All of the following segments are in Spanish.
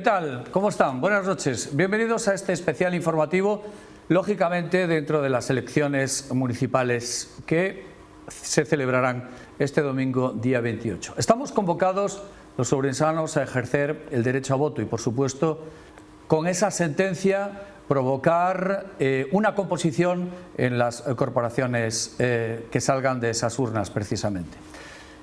tal? ¿Cómo están? Buenas noches. Bienvenidos a este especial informativo, lógicamente dentro de las elecciones municipales que se celebrarán este domingo día 28. Estamos convocados los ourensanos a ejercer el derecho a voto y, por supuesto, con esa sentencia provocar una composición en las corporaciones que salgan de esas urnas precisamente.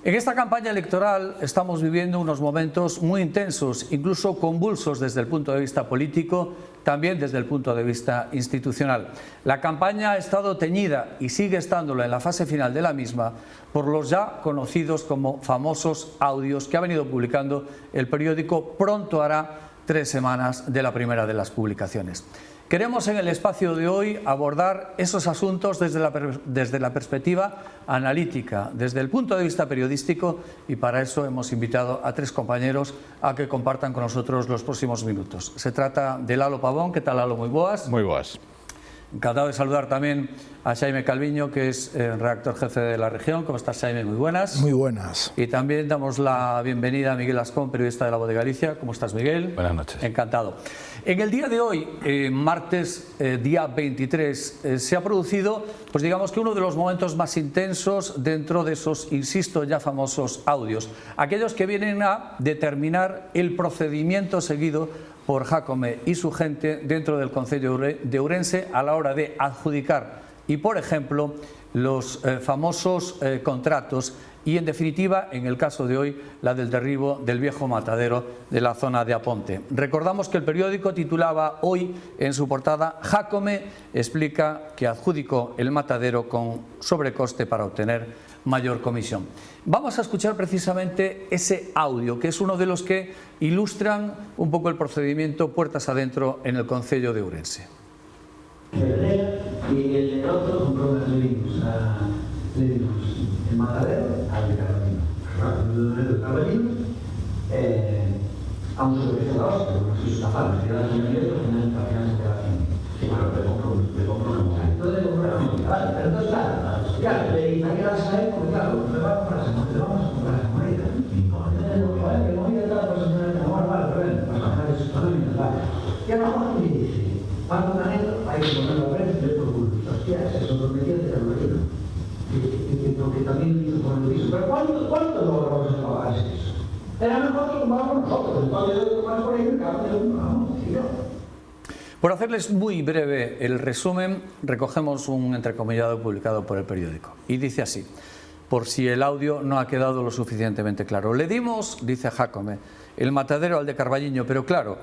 En esta campaña electoral estamos viviendo unos momentos muy intensos, incluso convulsos desde el punto de vista político, también desde el punto de vista institucional. La campaña ha estado teñida y sigue estándolo en la fase final de la misma por los ya conocidos como famosos audios que ha venido publicando el periódico. Pronto hará 3 semanas de la primera de las publicaciones. Queremos en el espacio de hoy abordar esos asuntos desde la perspectiva analítica, desde el punto de vista periodístico, y para eso hemos invitado a 3 compañeros a que compartan con nosotros los próximos minutos. Se trata de Lalo Pavón. ¿Qué tal, Lalo? Muy boas. Muy boas. Encantado de saludar también a Xaime Calviño, que es redactor jefe de La Región. ¿Cómo estás, Xaime? Muy buenas. Muy buenas. Y también damos la bienvenida a Miguel Ascón, periodista de La Voz de Galicia. ¿Cómo estás, Miguel? Buenas noches. Encantado. En el día de hoy, martes, día 23, se ha producido, pues digamos que uno de los momentos más intensos dentro de esos, insisto, ya famosos audios. Aquellos que vienen a determinar el procedimiento seguido por Jácome y su gente dentro del Concello de Ourense a la hora de adjudicar y, por ejemplo, los famosos contratos y, en definitiva, en el caso de hoy, la del derribo del viejo matadero de la zona de Aponte. Recordamos que el periódico titulaba hoy en su portada: Jácome explica que adjudicó el matadero con sobrecoste para obtener mayor comisión. Vamos a escuchar precisamente ese audio, que es uno de los que ilustran un poco el procedimiento puertas adentro en el Concello de Ourense. Y el otro compró le dimos el matadero al de Carballinos. El de Carballinos a un sobreprecio de la hostia, porque no se hizo una falta, que era la comunidad, pero al final se queda así. Sí, bueno, le compro una mujer. Entonces le compré una mujer, vale, pero entonces claro, le hice que la saber, porque claro, le vamos a comprar esa moneda, le vamos a comprar esa moneda. Y no, vale, que moneda tal, pues señora, no, vale, pero ven, para bajar esos patrones, vale. Y a lo mejor me dice, para un planeta hay que ponerlo a ver, yo por culo. Hostia, eso prometido de Carballinos. Porque también dijo cuando dijo, pero ¿cuánto logramos en pagar eso? Era mejor que compramos nosotros, entonces yo más por ahí me cago de un Por hacerles muy breve el resumen, recogemos un entrecomillado publicado por el periódico y dice así, por si el audio no ha quedado lo suficientemente claro: le dimos, dice Jácome, el matadero al de Carballiño, pero claro,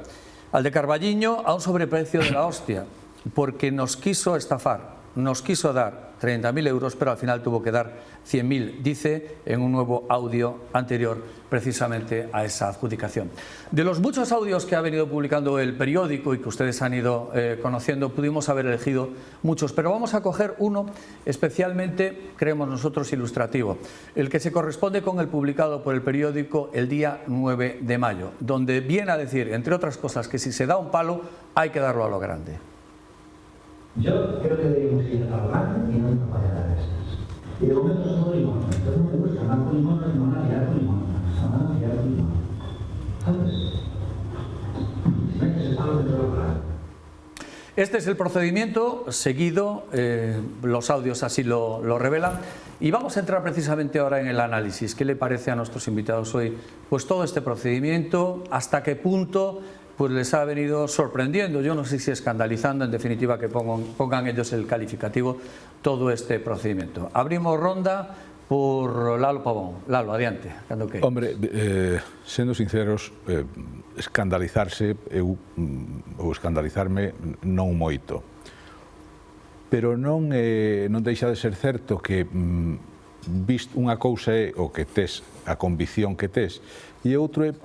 al de Carballiño a un sobreprecio de la hostia, porque nos quiso estafar, nos quiso dar 30.000 euros, pero al final tuvo que dar 100.000, dice en un nuevo audio anterior precisamente a esa adjudicación. De los muchos audios que ha venido publicando el periódico y que ustedes han ido conociendo, pudimos haber elegido muchos, pero vamos a coger uno especialmente, creemos nosotros, ilustrativo, el que se corresponde con el publicado por el periódico el día 9 de mayo, donde viene a decir, entre otras cosas, que si se da un palo hay que darlo a lo grande. Yo creo que deberíamos ir a lo grande y no ir a pagar de estas. Y de momento somos limón. Entonces no me gusta hablar con limón, no van a tirar con limón. Van a tirar con limón. ¿Sabes? Si metes el palo dentro de lo grande. Este es el procedimiento seguido, los audios así lo revelan, y vamos a entrar precisamente ahora en el análisis. ¿Qué le parece a nuestros invitados hoy? Pues todo este procedimiento, hasta qué punto pues les ha venido sorprendiendo, yo no sé si escandalizando, en definitiva que pongan ellos el calificativo, todo este procedimiento. Abrimos ronda por Lalo Pavón. Lalo, adiante. Hombre, sendo sinceros, escandalizarse ou escandalizarme non moito, pero non deixa de ser certo que visto unha cousa é o que tes, a convicción que tes, e outro é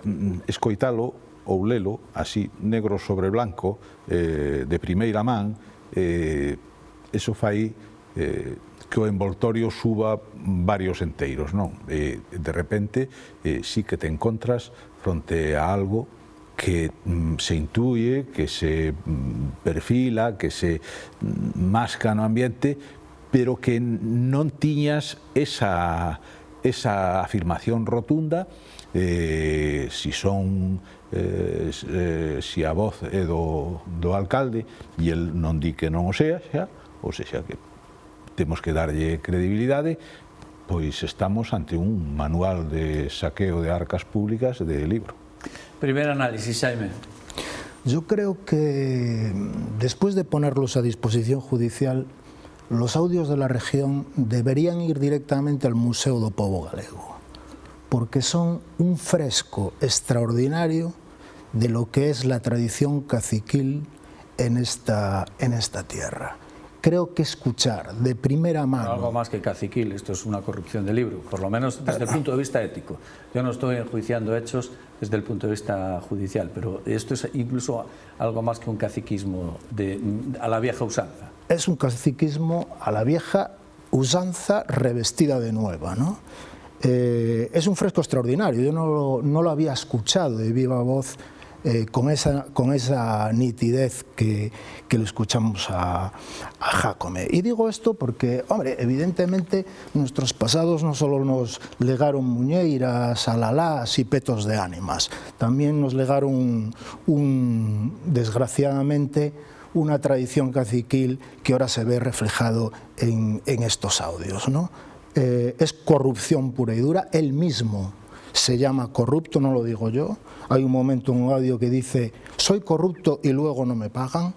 escoitalo ou lelo, así, negro sobre blanco, de primeira man. Eso fai que o envoltorio suba varios enteiros, non? De repente, sí que te encontras fronte a algo que se intuye, que se perfila, que se masca no ambiente, pero que non tiñas esa esa afirmación rotunda, si a voz é do alcalde e el non di que non o sea, ou seja, que temos que darlle credibilidade, pois estamos ante un manual de saqueo de arcas públicas de libro. Primer análisis, Jaime. Yo creo que después de ponerlos a disposición judicial, los audios de la región deberían ir directamente al Museo do Pobo Galego, porque son un fresco extraordinario de lo que es la tradición caciquil en esta tierra. Creo que escuchar de primera mano... Pero algo más que caciquil, esto es una corrupción de libro, por lo menos desde el punto de vista ético. Yo no estoy enjuiciando hechos desde el punto de vista judicial, pero esto es incluso algo más que un caciquismo a la vieja usanza. Es un caciquismo a la vieja usanza revestida de nueva, ¿no? Es un fresco extraordinario, yo no lo había escuchado de viva voz con esa nitidez que lo escuchamos a Jácome. Y digo esto porque, hombre, evidentemente nuestros pasados no solo nos legaron muñeiras, alalás y petos de ánimas, también nos legaron, desgraciadamente, una tradición caciquil que ahora se ve reflejado en estos audios, ¿no? Es corrupción pura y dura, él mismo se llama corrupto, no lo digo yo. Hay un momento en un audio que dice, soy corrupto y luego no me pagan.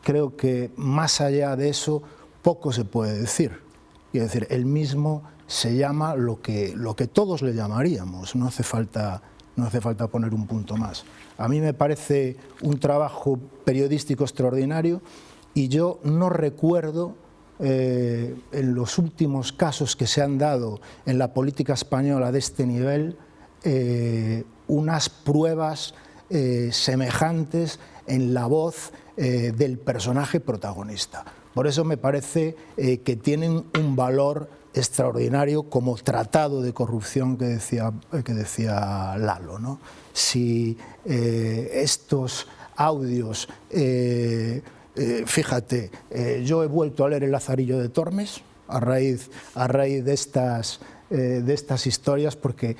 Creo que más allá de eso poco se puede decir. Es decir, él mismo se llama lo que todos le llamaríamos, no hace falta poner un punto más. A mí me parece un trabajo periodístico extraordinario y yo no recuerdo en los últimos casos que se han dado en la política española de este nivel unas pruebas semejantes en la voz del personaje protagonista. Por eso me parece que tienen un valor extraordinario como tratado de corrupción que decía Lalo, ¿no? Si estos audios... fíjate, yo he vuelto a leer El Lazarillo de Tormes a raíz de estas historias porque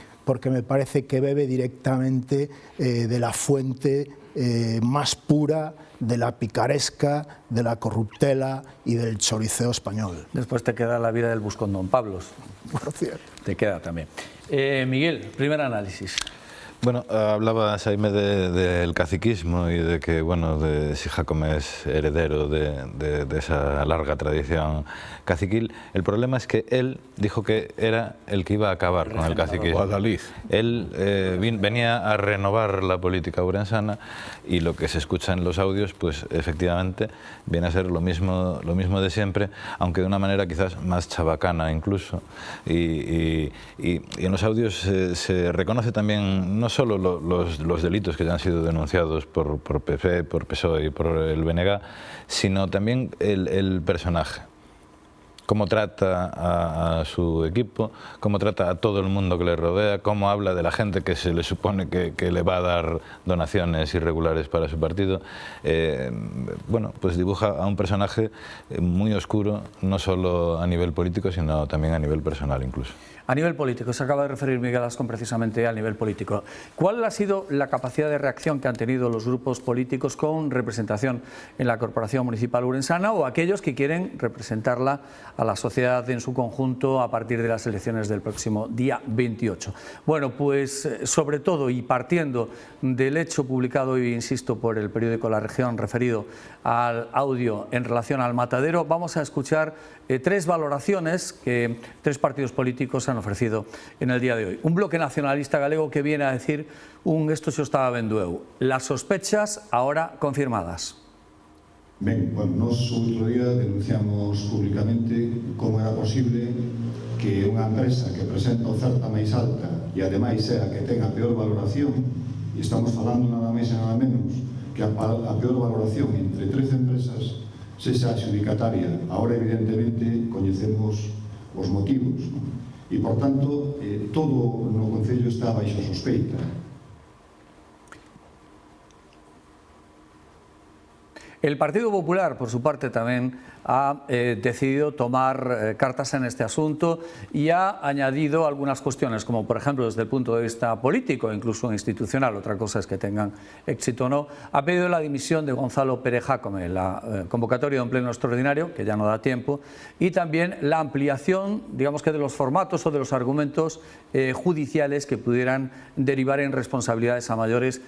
me parece que bebe directamente de la fuente más pura de la picaresca, de la corruptela y del choriceo español. Después te queda La vida del buscón Don Pablos. Por cierto. Te queda también. Miguel, primer análisis. Bueno, hablaba Jaime del caciquismo y de que, bueno, si Jácome es heredero de esa larga tradición caciquil. El problema es que él dijo que era el que iba a acabar con el caciquismo. Guadalix. Él venía a renovar la política ourensana y lo que se escucha en los audios, pues efectivamente viene a ser lo mismo de siempre, aunque de una manera quizás más chabacana incluso. Y en los audios se reconoce también no solo los delitos que ya han sido denunciados por PP, por PSOE y por el BNG, sino también el personaje. Cómo trata a su equipo, cómo trata a todo el mundo que le rodea, cómo habla de la gente que se le supone que le va a dar donaciones irregulares para su partido. Bueno, pues dibuja a un personaje muy oscuro, no solo a nivel político, sino también a nivel personal incluso. A nivel político, se acaba de referir Miguel Ascón precisamente al nivel político. ¿Cuál ha sido la capacidad de reacción que han tenido los grupos políticos con representación en la Corporación Municipal Ourensana o aquellos que quieren representarla a la sociedad en su conjunto a partir de las elecciones del próximo día 28? Bueno, pues sobre todo y partiendo del hecho publicado hoy, insisto, por el periódico La Región referido al audio en relación al matadero, vamos a escuchar tres valoraciones que tres partidos políticos han ofrecido en el día de hoy. Un bloque nacionalista galego que viene a decir esto se estaba vendo eu. Las sospechas ahora confirmadas. Ben, bueno, nos outro día denunciamos públicamente como era posible que unha empresa que presenta a oferta máis alta e ademais é a que ten a peor valoración, e estamos falando nada máis e nada menos que a peor valoración entre 13 empresas sexa adjudicataria. Ahora evidentemente coñecemos os motivos, non? E, por tanto, todo no Concello está baixo sospeita. El Partido Popular, por su parte, también ha decidido tomar cartas en este asunto y ha añadido algunas cuestiones, como por ejemplo desde el punto de vista político, incluso institucional, otra cosa es que tengan éxito o no, ha pedido la dimisión de Gonzalo Pérez Jácome, la convocatoria de un pleno extraordinario, que ya no da tiempo, y también la ampliación, digamos que de los formatos o de los argumentos judiciales que pudieran derivar en responsabilidades a mayores,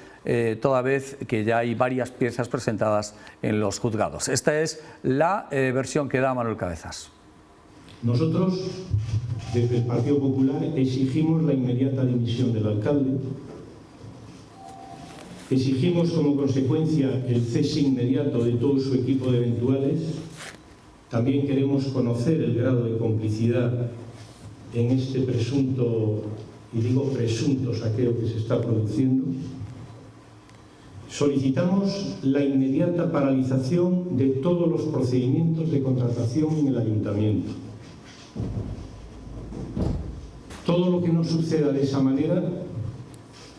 toda vez que ya hay varias piezas presentadas en los juzgados. Esta es la versión que da Manuel Cabezas. Nosotros, desde el Partido Popular, exigimos la inmediata dimisión del alcalde, exigimos como consecuencia el cese inmediato de todo su equipo de eventuales, también queremos conocer el grado de complicidad en este presunto, y digo presunto, saqueo que se está produciendo. Solicitamos la inmediata paralización de todos los procedimientos de contratación en el Ayuntamiento. Todo lo que no suceda de esa manera,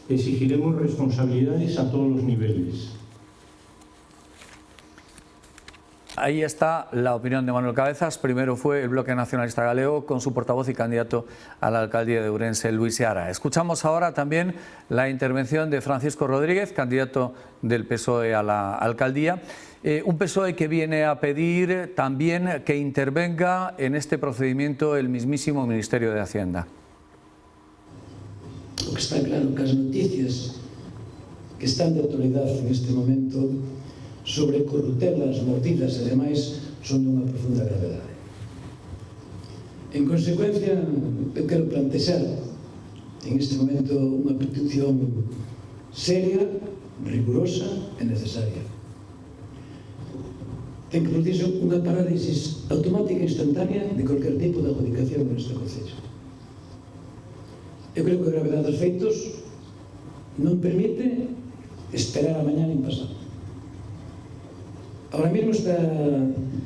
exigiremos responsabilidades a todos los niveles. Ahí está la opinión de Manuel Cabezas. Primero fue el Bloque Nacionalista Galego con su portavoz y candidato a la alcaldía de Ourense, Luis Seara. Escuchamos ahora también la intervención de Francisco Rodríguez, candidato del PSOE a la alcaldía. Un PSOE que viene a pedir también que intervenga en este procedimiento el mismísimo Ministerio de Hacienda. O que está claro que as noticias que están de actualidade en este momento sobre corrutelas, mordidas e demais son dunha profunda gravedade. En consecuencia, eu quero plantexar en este momento unha petición seria, rigurosa e necesaria. Ten que producirse unha parálisis automática e instantánea de cualquier tipo de adjudicación neste Concello. Eu creo que a gravedade dos feitos non permite esperar a mañá nin pasado. Ahora mesmo está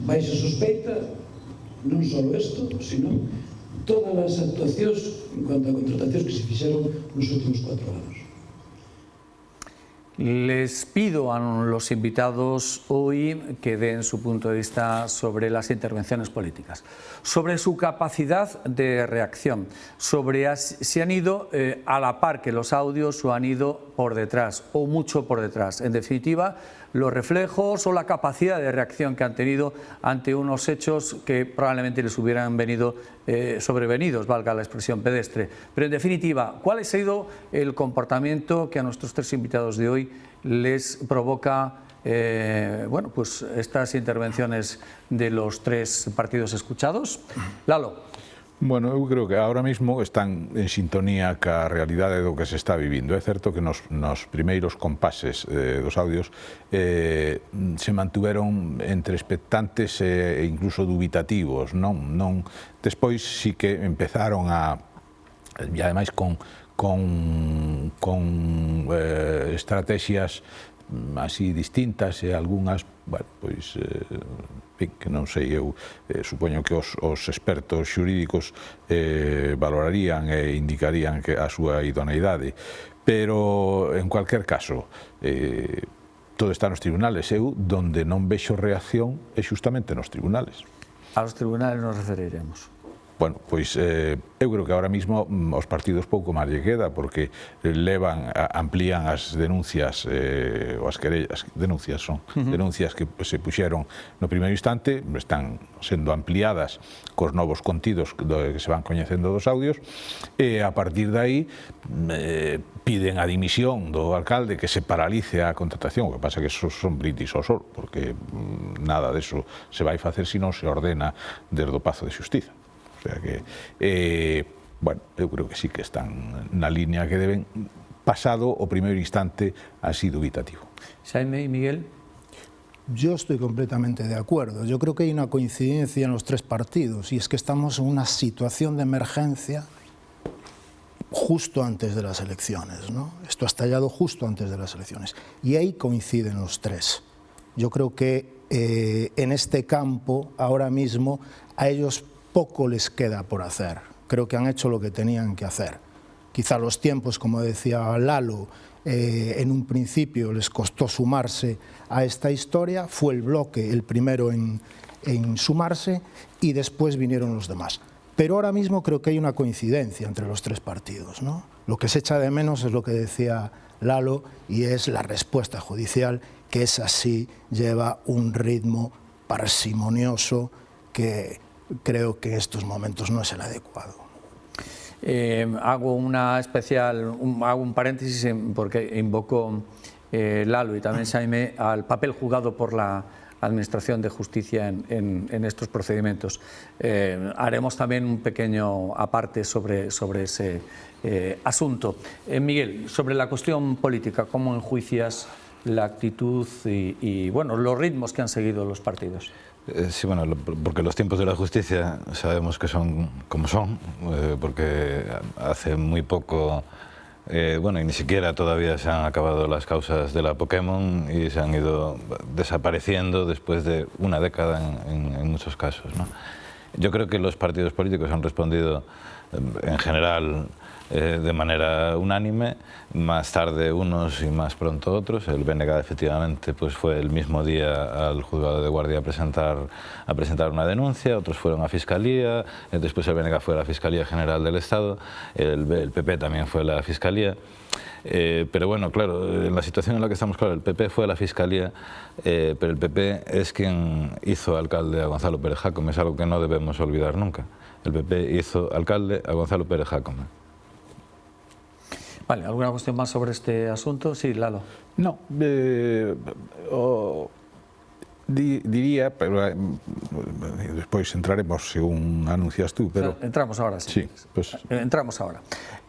baixa sospeita non só isto, sino todas as actuacións en cuanto a contratacións que se fixeron nos últimos 4 anos. Les pido a los invitados hoy que den su punto de vista sobre las intervenciones políticas, sobre su capacidad de reacción, sobre si han ido a la par que los audios o han ido por detrás o mucho por detrás. En definitiva, los reflejos o la capacidad de reacción que han tenido ante unos hechos que probablemente les hubieran venido sobrevenidos, valga la expresión pedestre. Pero en definitiva, ¿cuál ha sido el comportamiento que a nuestros tres invitados de hoy les provoca bueno, pues estas intervenciones de los tres partidos escuchados? Lalo. Bueno, eu creo que ahora mismo están en sintonía ca realidade do que se está vivindo. É certo que nos primeiros compases dos audios se mantuveron entre expectantes e incluso dubitativos, non? Despois sí que empezaron a, e ademais con estrategias así distintas e algunhas, bueno, pois que non sei, eu supoño que os expertos xurídicos valorarían e indicarían que a súa idoneidade, pero en cualquier caso todo está nos tribunales. Eu donde non vexo reacción é justamente nos tribunales. A los tribunales nos referiremos. Bueno, pois eu creo que ahora mismo os partidos pouco máis lle queda, porque amplían as denuncias, ou as querellas, denuncias son, denuncias que se puxeron no primeiro instante, están sendo ampliadas cos novos contidos que se van coñecendo dos audios, e a partir de aí piden a dimisión do alcalde, que se paralice a contratación. O que pasa é que esos son brindis ao sol, porque nada deso se vai facer se non se ordena desde o Pazo de Xustiza. O sea que, bueno, eu creo que sí que están na línea que deben, pasado o primeiro instante así dubitativo. Xaime y Miguel. Yo estoy completamente de acuerdo. Yo creo que hay una coincidencia en los tres partidos, y es que estamos en una situación de emergencia justo antes de las elecciones, ¿no? Esto ha estallado justo antes de las elecciones, y ahí coinciden los tres. Yo creo que en este campo, ahora mismo, a ellos poco les queda por hacer. Creo que han hecho lo que tenían que hacer. Quizá los tiempos, como decía Lalo, en un principio les costó sumarse a esta historia, fue el bloque el primero en sumarse y después vinieron los demás. Pero ahora mismo creo que hay una coincidencia entre los tres partidos, ¿no? Lo que se echa de menos es lo que decía Lalo y es la respuesta judicial, que es así, lleva un ritmo parsimonioso que creo que en estos momentos no es el adecuado. Hago un paréntesis porque invocó Lalo y también Jaime al papel jugado por la Administración de Justicia en estos procedimientos. Haremos también un pequeño aparte sobre ese asunto. Miguel, sobre la cuestión política, ¿cómo enjuicias la actitud y bueno, los ritmos que han seguido los partidos? Sí, bueno, porque los tiempos de la justicia sabemos que son como son, porque hace muy poco, bueno, y ni siquiera todavía se han acabado las causas de la Pokémon y se han ido desapareciendo después de una década en muchos casos, ¿no? Yo creo que los partidos políticos han respondido en general de manera unánime, más tarde unos y más pronto otros. El BNG efectivamente pues fue el mismo día al juzgado de guardia a presentar una denuncia, otros fueron a Fiscalía, después el BNG fue a la Fiscalía General del Estado, el PP también fue a la Fiscalía. Pero bueno, claro, en la situación en la que estamos, claro, el PP fue a la Fiscalía, pero el PP es quien hizo alcalde a Gonzalo Pérez Jácome, es algo que no debemos olvidar nunca. El PP hizo alcalde a Gonzalo Pérez Jácome. Vale, ¿alguna cuestión más sobre este asunto? Sí, Lalo. No, diría, pero despois entraremos según anuncias tú, pero... Entramos ahora, sí. Sí, pues... Entramos ahora.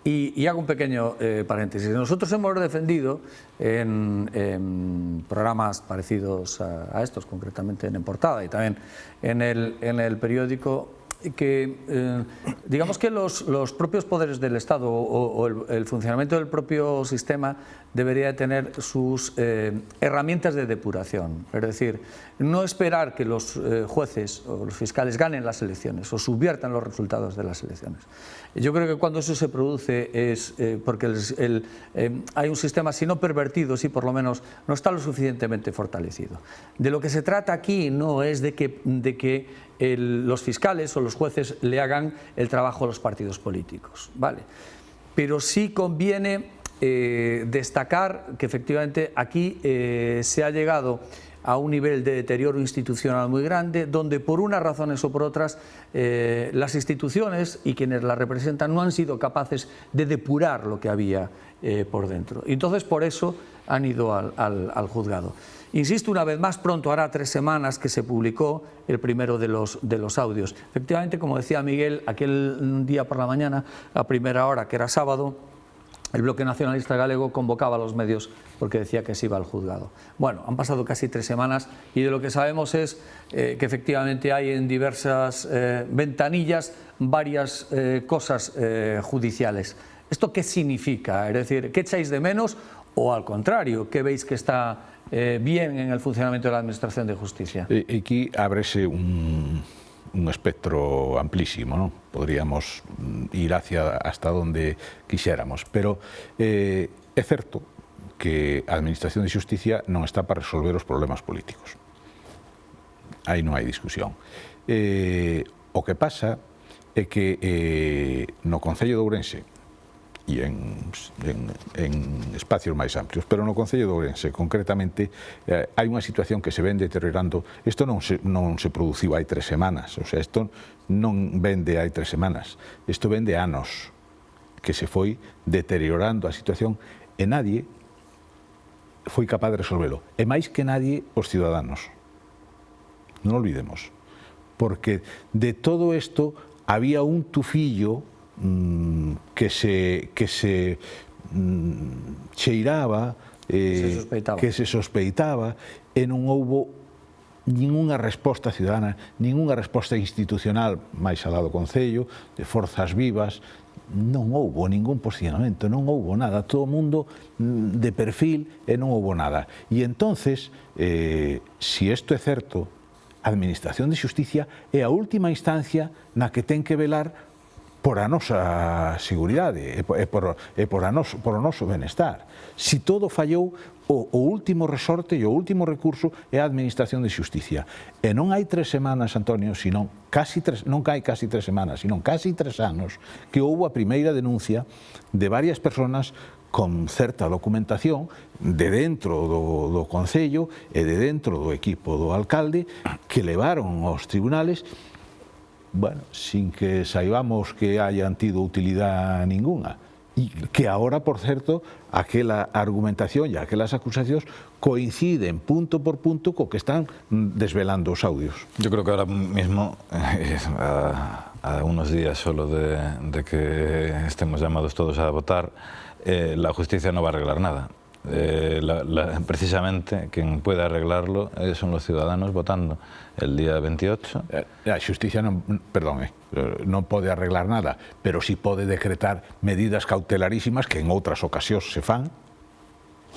Y hago un pequeño paréntesis. Nosotros hemos defendido en programas parecidos a estos, concretamente en Portada y también en el periódico, que digamos que los propios poderes del Estado o el funcionamiento del propio sistema debería tener sus herramientas de depuración. Es decir, no esperar que los jueces o los fiscales ganen las elecciones o subviertan los resultados de las elecciones. Yo creo que cuando eso se produce es porque hay un sistema, si no pervertido, sí por lo menos no está lo suficientemente fortalecido. De lo que se trata aquí no es de que los fiscales o los jueces le hagan el trabajo a los partidos políticos, ¿vale? Pero sí conviene destacar que efectivamente aquí se ha llegado a un nivel de deterioro institucional muy grande, donde por unas razones o por otras las instituciones y quienes las representan no han sido capaces de depurar lo que había por dentro. Y entonces por eso han ido al juzgado. Insisto una vez más, pronto hará 3 semanas que se publicó el primero de los audios. Efectivamente, como decía Miguel, aquel día por la mañana, a primera hora, que era sábado, el Bloque Nacionalista Galego convocaba a los medios porque decía que se iba al juzgado. Bueno, han pasado casi 3 semanas y de lo que sabemos es que efectivamente hay en diversas ventanillas varias cosas judiciales. ¿Esto qué significa? Es decir, ¿qué echáis de menos o al contrario, qué veis que está bien en el funcionamiento de la Administración de Justicia? Aquí ábrese un espectro amplísimo, ¿no? Podríamos ir hasta donde quixéramos, pero é certo que a Administración de Xusticia non está para resolver os problemas políticos. Aí non hai discusión. O que pasa é que no Concello de Ourense e en espacios máis amplios, pero no Concello de Ourense concretamente hai unha situación que se ven deteriorando. Isto non se produciu hai 3 semanas, o sea, isto non vende hai 3 semanas, isto vende anos que se foi deteriorando a situación e nadie foi capaz de resolvelo, e máis que nadie os ciudadanos, non olvidemos, porque de todo isto había un tufillo que se cheiraba, que se sospeitaba e non houbo ninguna resposta ciudadana, ninguna resposta institucional máis alá do Concello, de forzas vivas, non houbo ningún posicionamento, non houbo nada, todo o mundo de perfil e non houbo nada. E entonces, si isto é certo, a Administración de Xusticia é a última instancia na que ten que velar por a nosa seguridade e por o noso benestar. Si todo fallou, o último resorte e o último recurso é a Administración de Xusticia. E non hai 3 semanas, Antonio, senón non hai casi 3 semanas, senón casi 3 anos, que houve a primeira denuncia de varias personas con certa documentación de dentro do Concello e de dentro do equipo do alcalde que levaron aos tribunales, bueno, sin que saibamos que hayan tido utilidade ninguna. E que agora, por certo, aquela argumentación e aquelas acusacións coinciden punto por punto co que están desvelando os audios. Yo creo que ahora mismo, a unos días solo de que estemos llamados todos a votar, la justicia no va a arreglar nada. Precisamente quien puede arreglarlo son los ciudadanos votando el día 28. A xusticia non pode arreglar nada, pero si pode decretar medidas cautelarísimas que en outras ocasións se fan.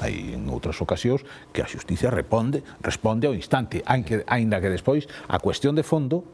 Hai en outras ocasións que a xusticia responde ao instante, aínda que despois a cuestión de fondo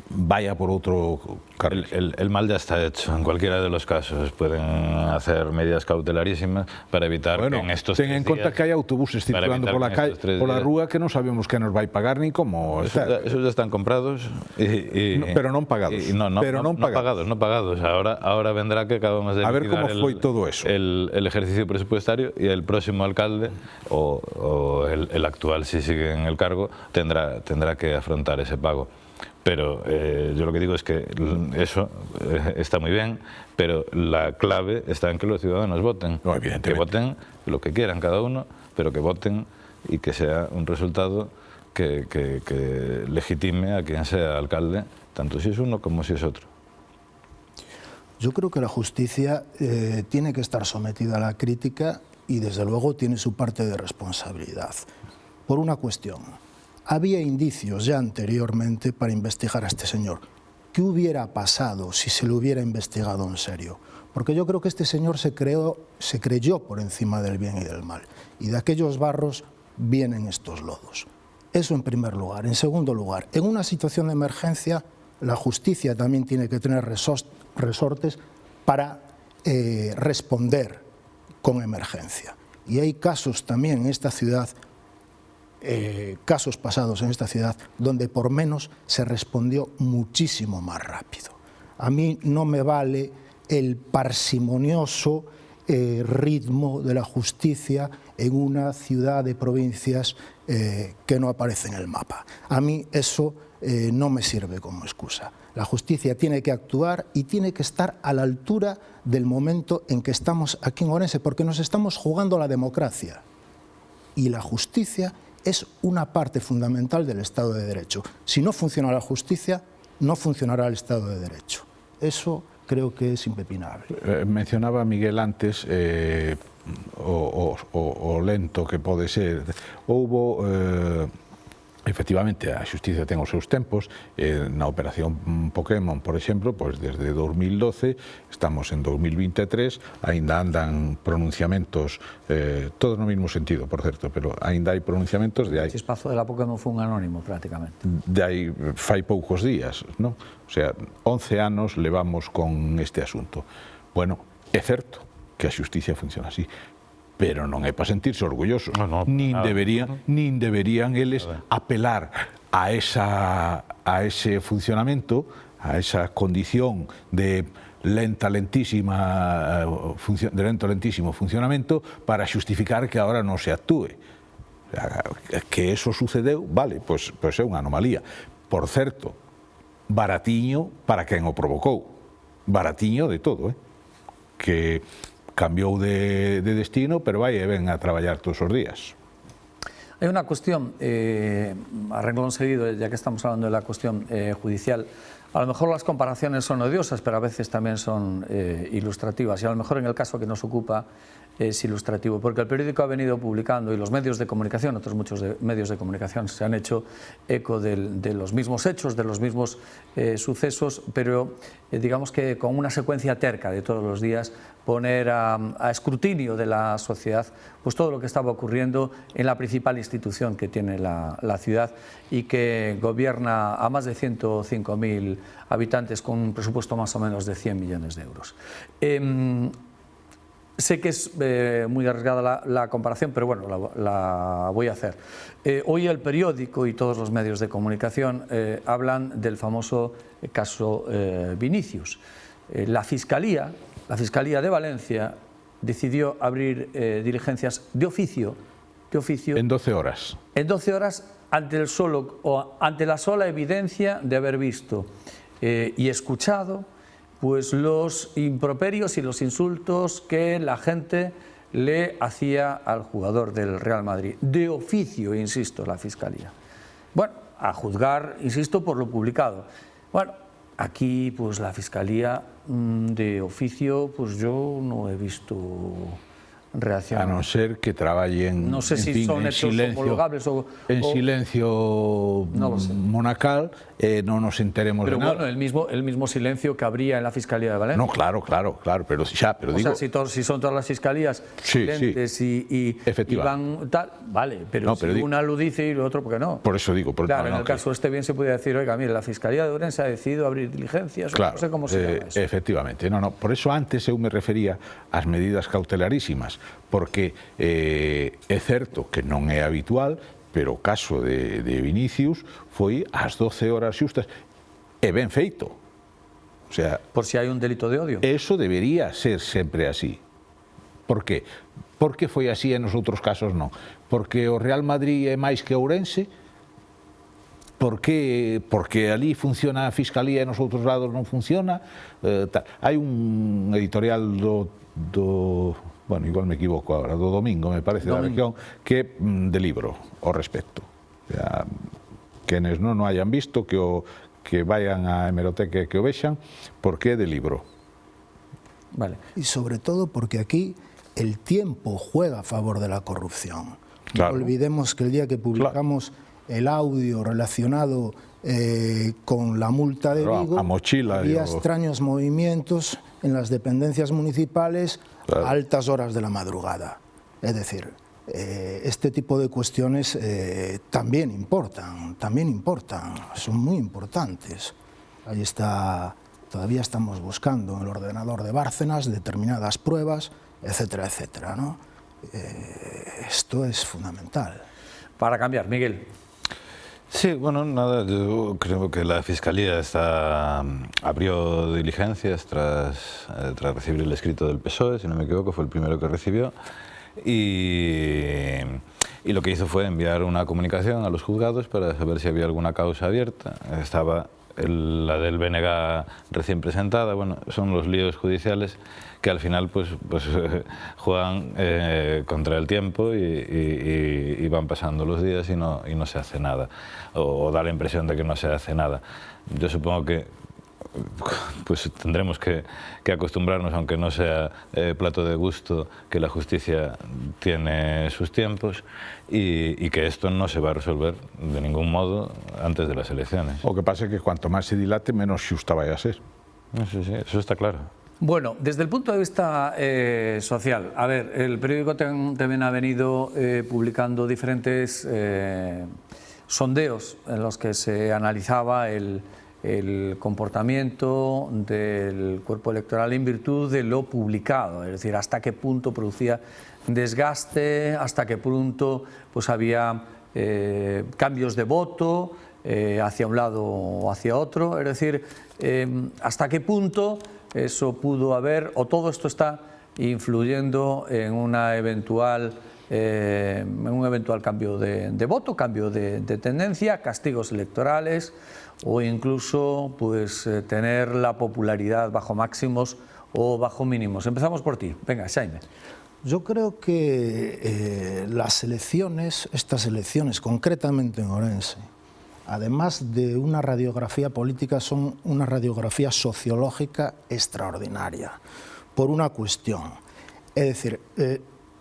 vaya por outro carril. El mal ya está hecho. En cualquiera de los casos pueden hacer medidas cautelarísimas para evitar que en estos 3 días... Ten en conta que hai autobuses circulando pola rúa que non sabemos que nos vai pagar ni como... Esos ya están comprados pero non pagados. No pagados. Ahora vendrá que acabamos de a ver como foi todo eso. El ejercicio presupuestario y el próximo alcalde o el actual, si sigue en el cargo, tendrá que afrontar ese pago. Pero yo lo que digo es que eso está muy bien, pero la clave está en que los ciudadanos voten. No, evidentemente. Que voten lo que quieran cada uno, pero que voten y que sea un resultado que legitime a quien sea alcalde, tanto si es uno como si es otro. Yo creo que la justicia tiene que estar sometida a la crítica y desde luego tiene su parte de responsabilidad. Por una cuestión. Había indicios ya anteriormente para investigar a este señor. ¿Qué hubiera pasado si se lo hubiera investigado en serio? Porque yo creo que este señor se creyó por encima del bien y del mal. Y de aquellos barros vienen estos lodos. Eso en primer lugar. En segundo lugar, en una situación de emergencia, la justicia también tiene que tener resortes para responder con emergencia. Y hay casos también en esta ciudad, casos pasados en esta ciudad, donde por menos se respondió muchísimo más rápido. A mí no me vale el parsimonioso ritmo de la justicia en una ciudad de provincias que no aparece en el mapa. A mí eso no me sirve como excusa. La justicia tiene que actuar y tiene que estar a la altura del momento en que estamos aquí en Ourense, porque nos estamos jugando la democracia. Y la justicia es una parte fundamental del Estado de Derecho. Si no funciona la justicia, no funcionará el Estado de Derecho. Eso creo que es impepinable. Mencionaba Miguel antes o lento que pode ser. Houbo... Efectivamente, a xusticia ten os seus tempos. Na operación Pokémon, por exemplo, pois desde 2012, estamos en 2023, aínda andan pronunciamentos, todos no mesmo sentido, por certo, pero aínda hai pronunciamentos de aí... O chispazo de la Pokémon foi un anónimo, prácticamente. De aí fai poucos días, non? O sea, 11 anos levamos con este asunto. Bueno, é certo que a xusticia funciona así, pero non é para sentirse orgullosos. Nin deberían eles apelar a ese funcionamento, a esa condición de lentísimo funcionamento para xustificar que agora non se actúe. Que eso sucedeu, vale, pois é unha anomalía. Por certo, baratiño para quen o provocou. Baratiño de todo, que cambiou de destino, pero vai e ven a traballar todos os días. Hay una cuestión, a renglón seguido, ya que estamos hablando de la cuestión judicial, a lo mejor las comparaciones son odiosas, pero a veces también son ilustrativas, y a lo mejor en el caso que nos ocupa es ilustrativo, porque el periódico ha venido publicando, y los medios de comunicación, otros muchos medios de comunicación se han hecho eco de los mismos hechos, de los mismos sucesos, pero digamos que con una secuencia terca de todos los días, poner a escrutinio de la sociedad pues todo lo que estaba ocurriendo en la principal institución que tiene la ciudad y que gobierna a más de 105.000 habitantes con un presupuesto más o menos de 100 millones de euros. Sé que es muy arriesgada la comparación, pero bueno, la voy a hacer. Hoy el periódico y todos los medios de comunicación hablan del famoso caso Vinicius. La Fiscalía de Valencia decidió abrir diligencias de oficio. En 12 horas. En 12 horas ante la sola evidencia de haber visto y escuchado pues los improperios y los insultos que la gente le hacía al jugador del Real Madrid. De oficio, insisto, la Fiscalía. Bueno, a juzgar, insisto, por lo publicado. Bueno, aquí pues la Fiscalía de oficio, pues yo no he visto reacción. A no ser que traballen, no sé si son hechos homologables o silencio no lo sé. monacal, no nos enteremos pero de nada. Pero bueno, el mismo silencio que habría en la Fiscalía de Valencia. No, claro, pero digo... O sea, si son todas las fiscalías silentes y van tal, vale, pero no, si digo, una lo dice y lo otro, ¿por qué no? Por eso digo... Claro, en el caso bien se podría decir, oiga, mire, la Fiscalía de Ourense ha decidido abrir diligencias, claro, no sé cómo se llama eso. Efectivamente, por eso antes eu me refería ás medidas cautelarísimas, porque é certo que non é habitual, pero o caso de Vinicius foi ás 12 horas xustas e ben feito. O sea, por si hai un delito de odio. Eso debería ser sempre así. Por qué? Porque foi así e nos outros casos non. Porque o Real Madrid é máis que Ourense. Porque ali funciona a Fiscalía e nos outros lados non funciona. Hai un editorial bueno, igual me equivoco ahora, do Domingo, me parece, da región, que de libro ao respecto. O sea, quenes non o hayan visto, que vayan á hemeroteca e que o vexan, porque é de libro. Vale. Y sobre todo porque aquí el tiempo juega a favor de la corrupción. Claro. No olvidemos que el día que publicamos el audio relacionado con la multa de Vigo, había extraños movimientos en las dependencias municipales a altas horas de la madrugada. Es decir, este tipo de cuestiones también importan, son muy importantes. Ahí está, todavía estamos buscando en el ordenador de Bárcenas determinadas pruebas, etcétera, etcétera, ¿no? Esto es fundamental. Para cambiar, Miguel. Sí, bueno, nada, yo creo que la Fiscalía abrió diligencias tras recibir el escrito del PSOE, si no me equivoco, fue el primero que recibió, y lo que hizo fue enviar una comunicación a los juzgados para saber si había alguna causa abierta. Estaba la del BNG recién presentada. Bueno, son los líos judiciales que al final pues juegan contra el tiempo y van pasando los días y no se hace nada, o da la impresión de que no se hace nada. Yo supongo que pues tendremos que acostumbrarnos, aunque no sea plato de gusto, que la justicia tiene sus tiempos y que esto no se va a resolver de ningún modo antes de las elecciones. O que pasa es que cuanto más se dilate, menos xusta vai a ser. Sí, eso está claro. Bueno, desde el punto de vista social, a ver, el periódico también ha venido publicando diferentes sondeos en los que se analizaba el comportamiento del cuerpo electoral en virtud de lo publicado, es decir, hasta qué punto producía desgaste, hasta qué punto pues había cambios de voto hacia un lado o hacia otro, es decir, hasta qué punto eso pudo haber, o todo esto está influyendo en una eventual cambio de voto, cambio de tendencia, castigos electorales o incluso pues tener la popularidad bajo máximos o bajo mínimos. Empezamos por ti. Venga, Xaime. Yo creo que las elecciones, estas elecciones concretamente en Ourense, además de una radiografía política, son una radiografía sociológica extraordinaria, por una cuestión. É dicir,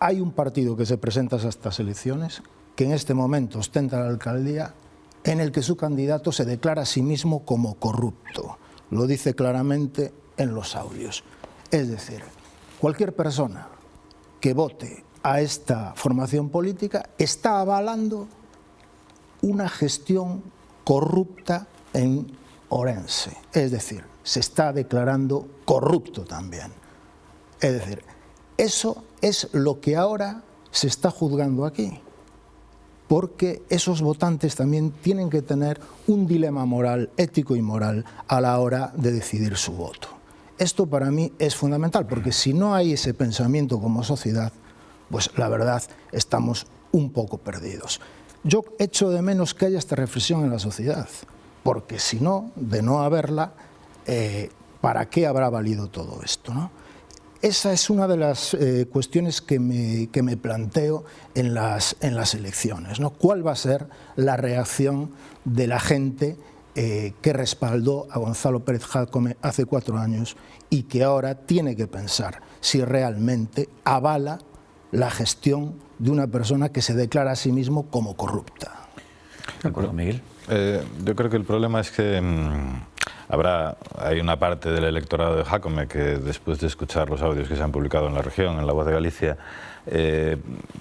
hai un partido que se presenta a estas elecciones que en este momento ostenta la alcaldía en el que su candidato se declara a sí mismo como corrupto. Lo dice claramente en los audios. Es decir, cualquier persona que vote a esta formación política está avalando una gestión corrupta en Ourense. Es decir, se está declarando corrupto también. Es decir, eso es lo que ahora se está juzgando aquí, porque esos votantes también tienen que tener un dilema moral, ético y moral a la hora de decidir su voto. Esto para mí es fundamental, porque si no hay ese pensamiento como sociedad, pues la verdad estamos un poco perdidos. Yo echo de menos que haya esta reflexión en la sociedad, porque si no, de no haberla, ¿para qué habrá valido todo esto, no? Esa es una de las cuestiones que me planteo en las elecciones, ¿no? ¿Cuál va a ser la reacción de la gente que respaldó a Gonzalo Pérez Jácome hace 4 años y que ahora tiene que pensar si realmente avala la gestión de una persona que se declara a sí mismo como corrupta? ¿De acuerdo, Miguel? Yo creo que el problema es que hay una parte del electorado de Jácome que después de escuchar los audios que se han publicado en La Región, en La Voz de Galicia,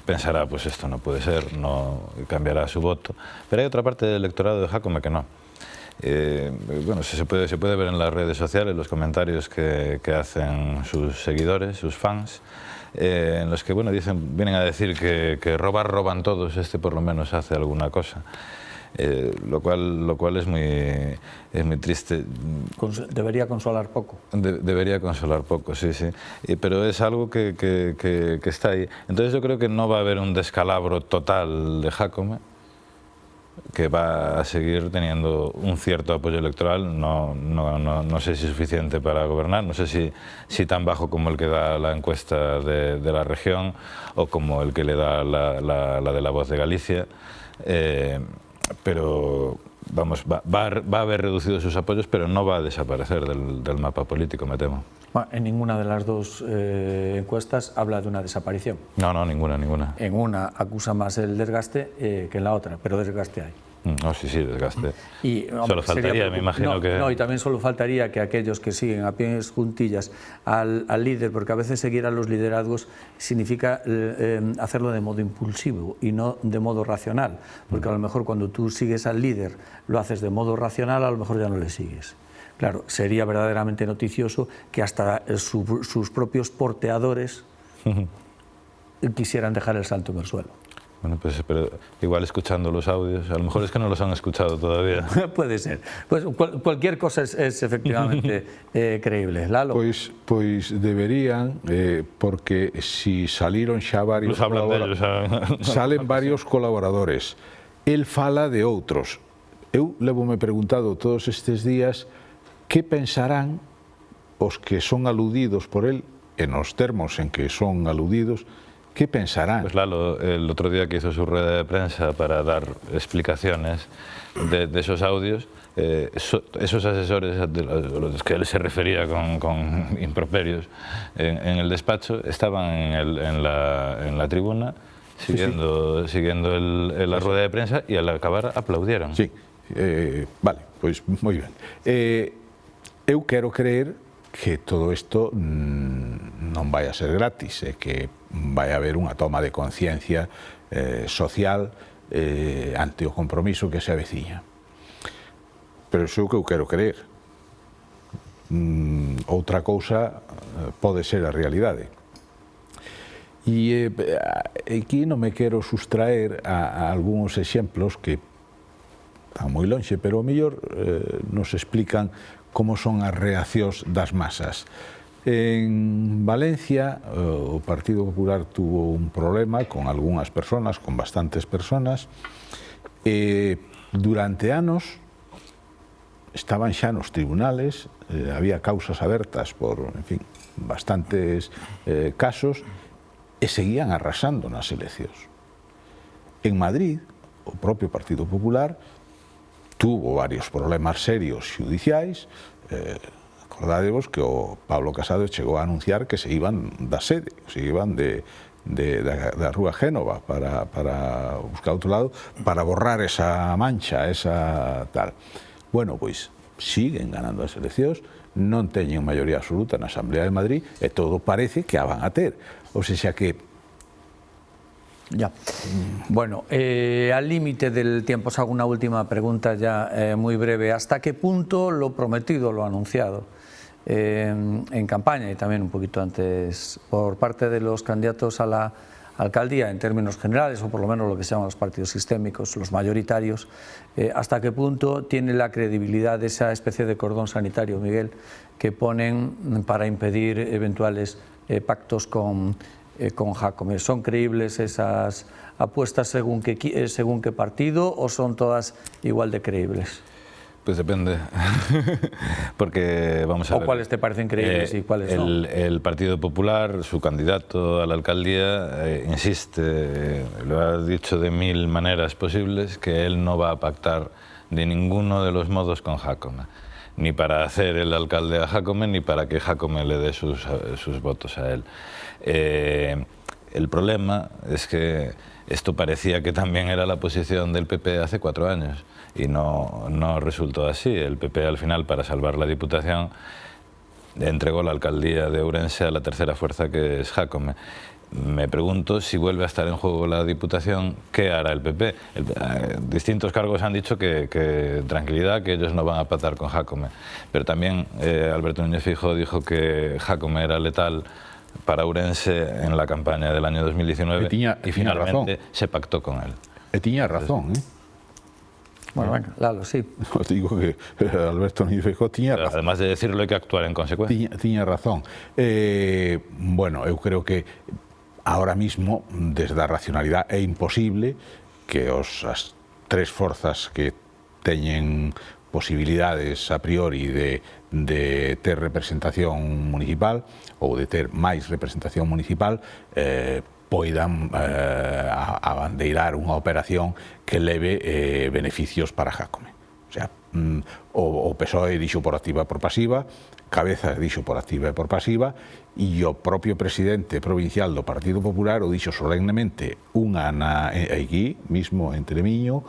pensará, pues esto no puede ser, no cambiará su voto. Pero hay otra parte del electorado de Jácome que no. Bueno, se puede ver en las redes sociales los comentarios que hacen sus seguidores, sus fans, en los que bueno, vienen a decir que roban todos, por lo menos hace alguna cosa. Lo cual es muy triste. Debería consolar poco. Debería consolar poco, sí. Pero es algo que está ahí. Entonces yo creo que no va a haber un descalabro total de Jácome, que va a seguir teniendo un cierto apoyo electoral, no sé si suficiente para gobernar, no sé si tan bajo como el que da la encuesta de La Región o como el que le da la de La Voz de Galicia. Pero vamos, va a haber reducido sus apoyos, pero no va a desaparecer del mapa político, me temo. Bueno, en ninguna de las dos encuestas habla de una desaparición. No, ninguna. En una acusa más el desgaste que en la otra, pero desgaste hay. No, sí, desgaste. Y, solo faltaría, me imagino que... No, y también solo faltaría que aquellos que siguen a pies juntillas al líder, porque a veces seguir a los liderazgos significa hacerlo de modo impulsivo y no de modo racional, porque a lo mejor cuando tú sigues al líder lo haces de modo racional, a lo mejor ya no le sigues. Claro, sería verdaderamente noticioso que hasta sus propios porteadores quisieran dejar el salto en el suelo. Bueno, pues pero igual escuchando los audios, a lo mejor es que no los han escuchado todavía. Puede ser. Pues cualquier cosa es efectivamente creíble. Lalo? Pois deberían, porque si salieron xa varios salen varios colaboradores. El fala de outros. Eu levo-me preguntado todos estes días que pensarán os que son aludidos por él, en os termos en que son aludidos. ¿Qué pensarán? Pues Lalo, el otro día que hizo su rueda de prensa para dar explicaciones de esos audios, esos asesores a los que él se refería con improperios en el despacho estaban en la tribuna siguiendo la rueda de prensa y al acabar aplaudieron. Sí, vale, pues muy bien. Eu quero creer que todo isto non vai a ser gratis, que vai haber unha toma de conciencia social ante o compromiso que se aveciña. Pero iso é o que eu quero creer. Outra cousa pode ser a realidade. E aquí non me quero sustraer a algúns exemplos que están moi lonxe, pero ao mellor nos explican como son as reaccións das masas. En Valencia, o Partido Popular tuvo un problema con algunhas personas, con bastantes personas, e durante anos estaban xa nos tribunales, había causas abertas por, en fin, bastantes casos, e seguían arrasando nas eleccións. En Madrid, o propio Partido Popular tuvo varios problemas serios judiciais, Acordádevos que o Pablo Casado chegou a anunciar que se iban da sede, se iban da Rúa Génova para buscar outro lado, para borrar esa mancha, esa tal. Bueno, pois siguen ganando as eleccións, non teñen maioría absoluta na Asamblea de Madrid e todo parece que a van a ter. Ou seja que ya. Bueno, al límite del tiempo os hago una última pregunta ya muy breve. ¿Hasta qué punto lo prometido, lo anunciado en campaña y también un poquito antes por parte de los candidatos a la alcaldía en términos generales, o por lo menos lo que se llaman los partidos sistémicos, los mayoritarios, hasta qué punto tiene la credibilidad de esa especie de cordón sanitario, Miguel, que ponen para impedir eventuales pactos con Jacome? ¿Son creíbles esas apuestas según qué partido o son todas igual de creíbles? Pues depende, porque vamos a ver... ¿O cuáles te parecen creíbles y cuáles no? El Partido Popular, su candidato a la alcaldía, insiste, lo ha dicho de 1000 maneras posibles, que él no va a pactar de ninguno de los modos con Jacome, ni para hacer el alcalde a Jacome, ni para que Jacome le dé sus votos a él. El problema es que esto parecía que también era la posición del PP hace 4 años y no resultó así. El PP al final, para salvar la Diputación, entregó la alcaldía de Ourense a la tercera fuerza, que es Jacome. Me pregunto si vuelve a estar en juego la Diputación, ¿qué hará el PP? Distintos cargos han dicho que tranquilidad, que ellos no van a pactar con Jacome. Pero también Alberto Núñez Feijóo dijo que Jacome era letal para Ourense en la campaña del año 2019 y finalmente se pactó con él. Tiña razón, Bueno, venga, Lalo, sí. Os digo que Alberto Núñez Feijóo tiña razón. Además de decirlo, hay que actuar en consecuencia. Tiña razón. Bueno, eu creo que ahora mismo, desde a racionalidade, é imposible que as 3 forzas que teñen posibilidades a priori de ter representación municipal ou de ter máis representación municipal poidan abandeirar unha operación que leve beneficios para Jacome. O sea, o PSOE dixo por activa e por pasiva, Cabezas dixo por activa e por pasiva, e o propio presidente provincial do Partido Popular o dixo solemnemente unha aquí mismo en Tremiño,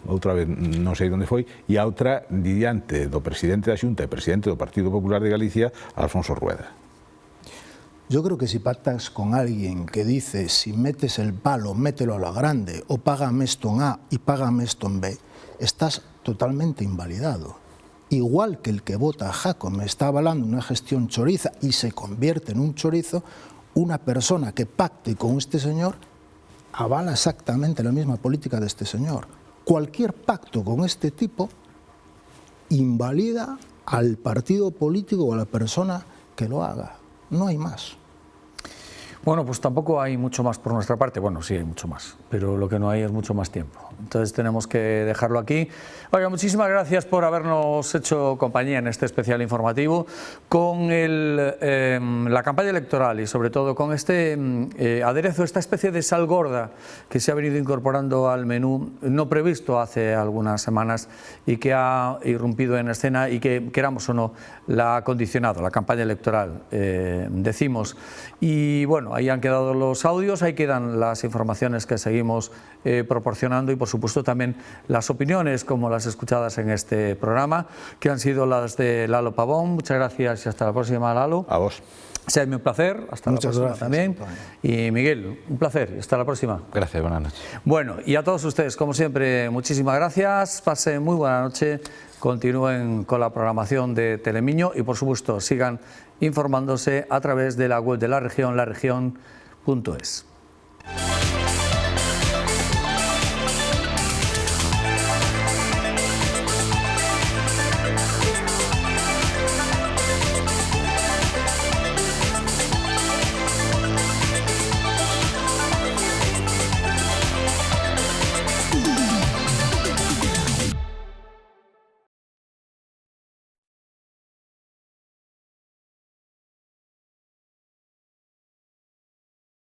outra vez non sei onde foi, e a outra diante do presidente da Xunta e presidente do Partido Popular de Galicia, Alfonso Rueda. Yo creo que si pactas con alguien que dice si metes el palo, mételo a la grande, o págame esto en A y págame esto en B, estás totalmente invalidado. Igual que el que vota a Jacome está avalando una gestión choriza y se convierte en un chorizo, una persona que pacte con este señor avala exactamente la misma política de este señor. Cualquier pacto con este tipo invalida al partido político o a la persona que lo haga. No hay más. Bueno, pues tampoco hay mucho más por nuestra parte. Bueno, sí hay mucho más, pero lo que no hay es mucho más tiempo. Entonces tenemos que dejarlo aquí. Oiga, muchísimas gracias por habernos hecho compañía en este especial informativo con la campaña electoral y sobre todo con este aderezo, esta especie de sal gorda que se ha venido incorporando al menú no previsto hace algunas semanas y que ha irrumpido en escena y que, queramos o no, la ha condicionado, la campaña electoral, decimos. Y bueno, ahí han quedado los audios, ahí quedan las informaciones que seguimos proporcionando y por supuesto también las opiniones como las escuchadas en este programa, que han sido las de Lalo Pavón. Muchas gracias y hasta la próxima, Lalo. A vos. Séame un placer, hasta Muchas la próxima gracias, también. Y Miguel, un placer y hasta la próxima. Gracias, buenas noches. Bueno, y a todos ustedes, como siempre, muchísimas gracias, pasen muy buena noche, continúen con la programación de Telemiño y por supuesto sigan informándose a través de la web de la región, laregion.es.